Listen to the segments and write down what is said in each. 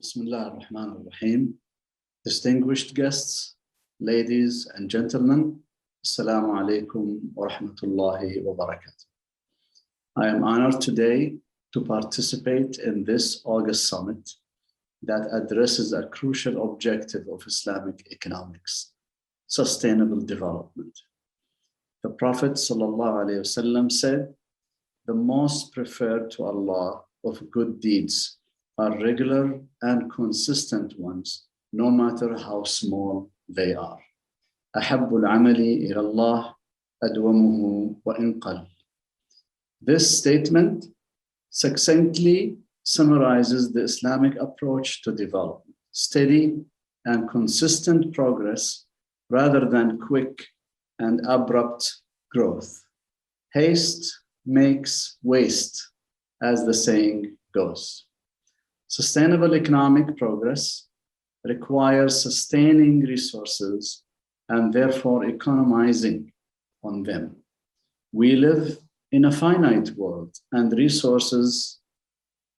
Bismillah ar-Rahman ar-Rahim. Distinguished guests, ladies and gentlemen, Assalamu alaikum wa rahmatullahi wa barakatuh. I am honored today to participate in this August summit that addresses a crucial objective of Islamic economics, sustainable development. The Prophet ﷺ said, "The most preferred to Allah of good deeds are regular and consistent ones, no matter how small they are. أحب العمل إلى الله أدومه وإن قل." This statement succinctly summarizes the Islamic approach to development: steady and consistent progress rather than quick and abrupt growth. Haste makes waste, as the saying goes. Sustainable economic progress requires sustaining resources and therefore economizing on them. We live in a finite world and resources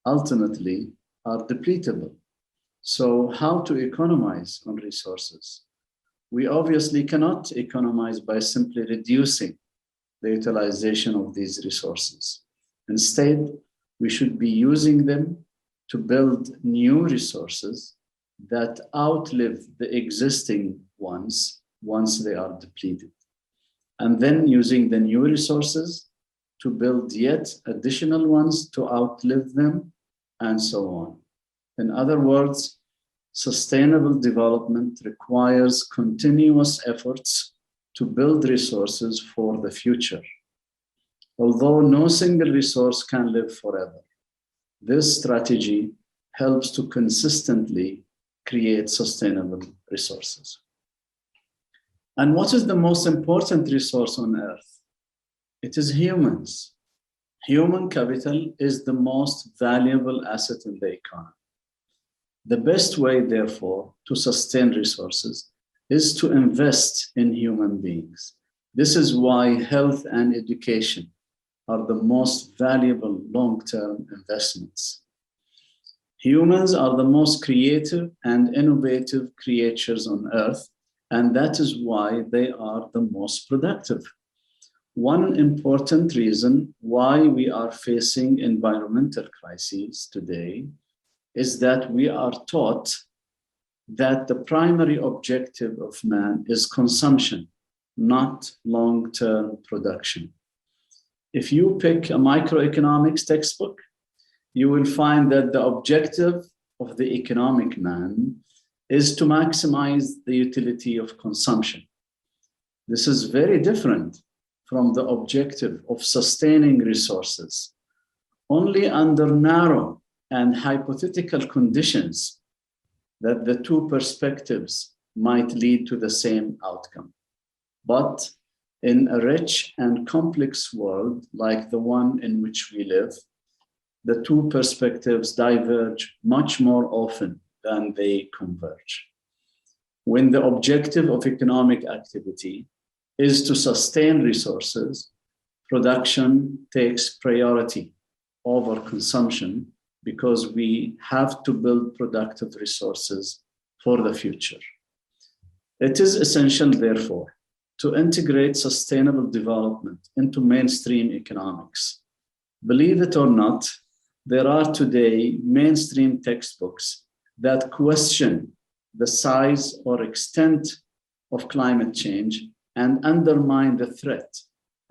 ultimately are depletable. So how to economize on resources? We obviously cannot economize by simply reducing the utilization of these resources. Instead, we should be using them to build new resources that outlive the existing ones once they are depleted. And then using the new resources to build yet additional ones to outlive them, and so on. In other words, sustainable development requires continuous efforts to build resources for the future. Although no single resource can live forever, this strategy helps to consistently create sustainable resources. And what is the most important resource on earth? It is humans. Human capital is the most valuable asset in the economy. The best way, therefore, to sustain resources is to invest in human beings. This is why health and education are the most valuable long-term investments. Humans are the most creative and innovative creatures on earth, and that is why they are the most productive. One important reason why we are facing environmental crises today is that we are taught that the primary objective of man is consumption, not long-term production. If you pick a microeconomics textbook, you will find that the objective of the economic man is to maximize the utility of consumption. This is very different from the objective of sustaining resources. Only under narrow and hypothetical conditions that the two perspectives might lead to the same outcome. But in a rich and complex world like the one in which we live, the two perspectives diverge much more often than they converge. When the objective of economic activity is to sustain resources, production takes priority over consumption because we have to build productive resources for the future. It is essential, therefore, to integrate sustainable development into mainstream economics. Believe it or not, there are today mainstream textbooks that question the size or extent of climate change and undermine the threat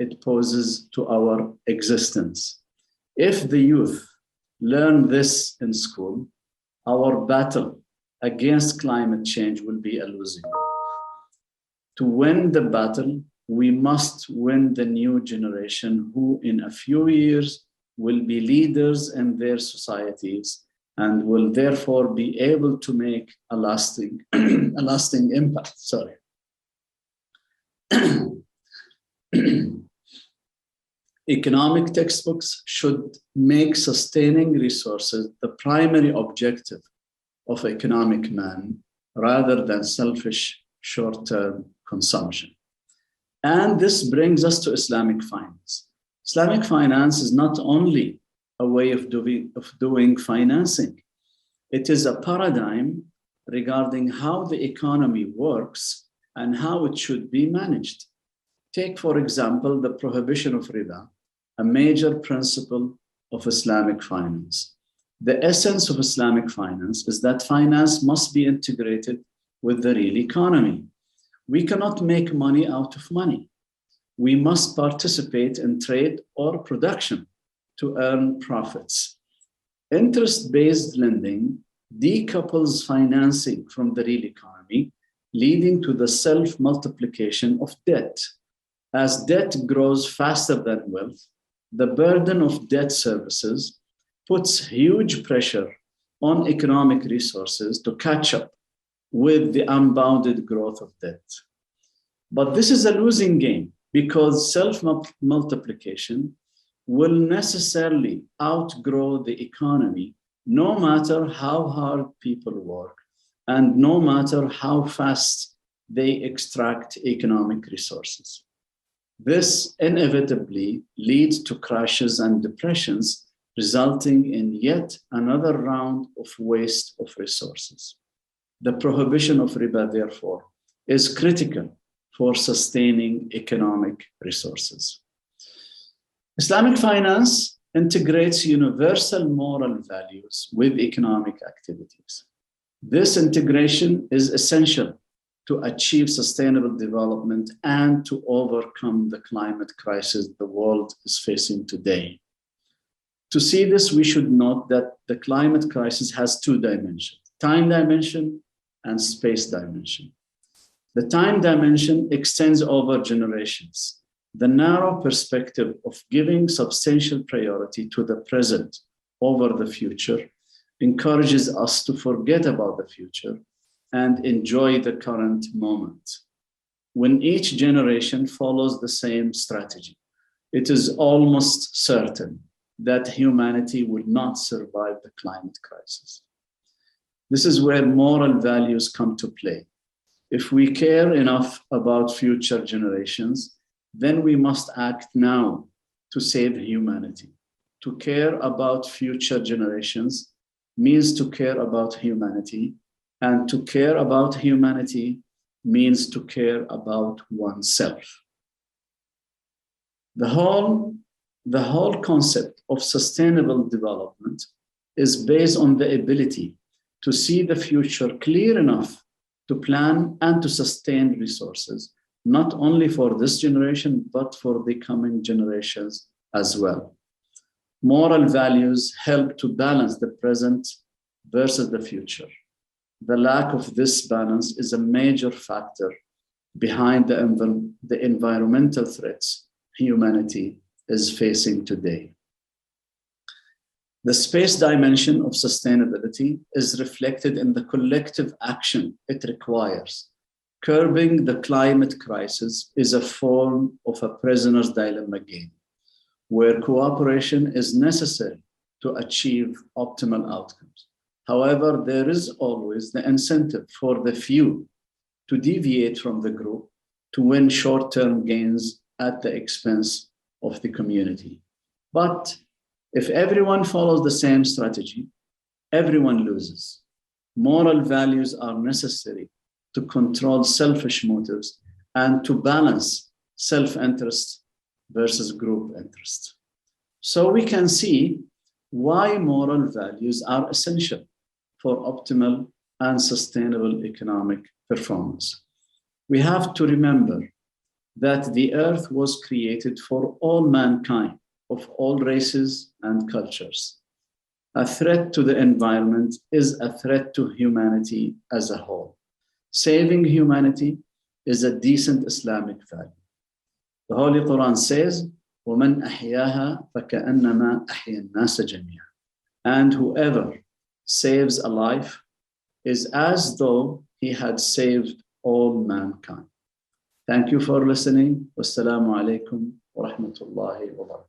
it poses to our existence. If the youth learn this in school, our battle against climate change will be a losing one. To win the battle, we must win the new generation who in a few years will be leaders in their societies and will therefore be able to make a lasting impact. Economic textbooks should make sustaining resources the primary objective of economic man rather than selfish short-term consumption. And this brings us to Islamic finance. Islamic finance is not only a way of doing financing. It is a paradigm regarding how the economy works and how it should be managed. Take, for example, the prohibition of riba, a major principle of Islamic finance. The essence of Islamic finance is that finance must be integrated with the real economy. We cannot make money out of money. We must participate in trade or production to earn profits. Interest-based lending decouples financing from the real economy, leading to the self-multiplication of debt. As debt grows faster than wealth, the burden of debt services puts huge pressure on economic resources to catch up with the unbounded growth of debt. But this is a losing game because self-multiplication will necessarily outgrow the economy no matter how hard people work and no matter how fast they extract economic resources. This inevitably leads to crashes and depressions, resulting in yet another round of waste of resources. The prohibition of riba, therefore, is critical for sustaining economic resources. Islamic finance integrates universal moral values with economic activities. This integration is essential to achieve sustainable development and to overcome the climate crisis the world is facing today. To see this, we should note that the climate crisis has two dimensions: time dimension and space dimension. The time dimension extends over generations. The narrow perspective of giving substantial priority to the present over the future encourages us to forget about the future and enjoy the current moment. When each generation follows the same strategy, it is almost certain that humanity would not survive the climate crisis. This is where moral values come to play. If we care enough about future generations, then we must act now to save humanity. To care about future generations means to care about humanity, and to care about humanity means to care about oneself. The whole concept of sustainable development is based on the ability to see the future clear enough to plan and to sustain resources, not only for this generation, but for the coming generations as well. Moral values help to balance the present versus the future. The lack of this balance is a major factor behind the environmental threats humanity is facing today. The space dimension of sustainability is reflected in the collective action it requires. Curbing the climate crisis is a form of a prisoner's dilemma game, where cooperation is necessary to achieve optimal outcomes. However, there is always the incentive for the few to deviate from the group to win short-term gains at the expense of the community. But if everyone follows the same strategy, everyone loses. Moral values are necessary to control selfish motives and to balance self-interest versus group interest. So we can see why moral values are essential for optimal and sustainable economic performance. We have to remember that the earth was created for all mankind of all races and cultures. A threat to the environment is a threat to humanity as a whole. Saving humanity is a decent Islamic value. The Holy Quran says, وَمَنْ أَحْيَاهَا فَكَأَنَّمَا أَحْيَا النَّاسَ جَمِيعًا. And whoever saves a life is as though he had saved all mankind. Thank you for listening. Wassalamu alaikum wa rahmatullahi wa barakatuh.